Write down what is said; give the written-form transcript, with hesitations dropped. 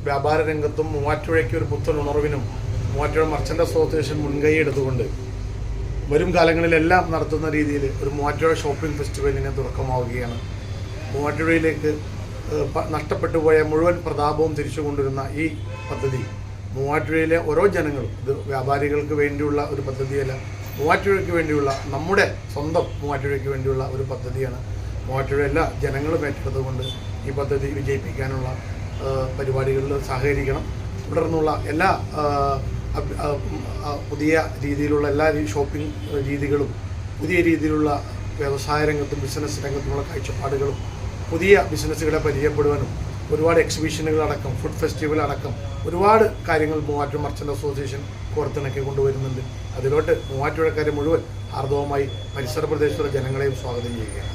വ്യാപാര രംഗത്തും മൂവാറ്റുപുഴയ്ക്ക് ഒരു പുത്തൻ ഉണർവിനും മൂവാറ്റുപുഴ മർച്ചൻ്റ് അസോസിയേഷൻ മുൻകൈ എടുത്തുകൊണ്ട് വരും കാലങ്ങളിലെല്ലാം നടത്തുന്ന രീതിയിൽ ഒരു മൂവാറ്റുപുഴ ഷോപ്പിംഗ് ഫെസ്റ്റിവലിന് തുടക്കമാവുകയാണ്. മൂവാറ്റുപുഴയിലേക്ക് നഷ്ടപ്പെട്ടു പോയ മുഴുവൻ പ്രതാപവും തിരിച്ചു കൊണ്ടുവരുന്ന ഈ പദ്ധതി മൂവാറ്റുപുഴയിലെ ഓരോ ജനങ്ങളും, ഇത് വ്യാപാരികൾക്ക് വേണ്ടിയുള്ള ഒരു പദ്ധതിയല്ല, മൂവാറ്റുപുഴയ്ക്ക് വേണ്ടിയുള്ള, നമ്മുടെ സ്വന്തം മൂവാറ്റുപുഴയ്ക്ക് വേണ്ടിയുള്ള ഒരു പദ്ധതിയാണ്. മൂവാറ്റുപുഴ എല്ലാ ജനങ്ങളും ഏറ്റെടുത്തുകൊണ്ട് ഈ പദ്ധതി വിജയിപ്പിക്കാനുള്ള പരിപാടികളിൽ സഹകരിക്കണം. തുടർന്നുള്ള എല്ലാ പുതിയ രീതിയിലുള്ള എല്ലാ ഷോപ്പിംഗ് രീതികളും, പുതിയ രീതിയിലുള്ള വ്യവസായ രംഗത്തും ബിസിനസ് രംഗത്തുമുള്ള കാഴ്ചപ്പാടുകളും, പുതിയ ബിസിനസ്സുകളെ പരിചയപ്പെടുവാനും ഒരുപാട് എക്സിബിഷനുകളടക്കം, ഫുഡ് ഫെസ്റ്റിവൽ അടക്കം ഒരുപാട് കാര്യങ്ങൾ മൂവാറ്റുപുഴ മർച്ചൻ്റ് അസോസിയേഷൻ കോർത്തിണക്കി കൊണ്ടുവരുന്നുണ്ട്. അതിലോട്ട് മൂവാറ്റുപുഴക്കാരെ മുഴുവൻ ആർദ്രവുമായി പരിസര പ്രദേശത്തുള്ള ജനങ്ങളെയും സ്വാഗതം ചെയ്യുകയാണ്.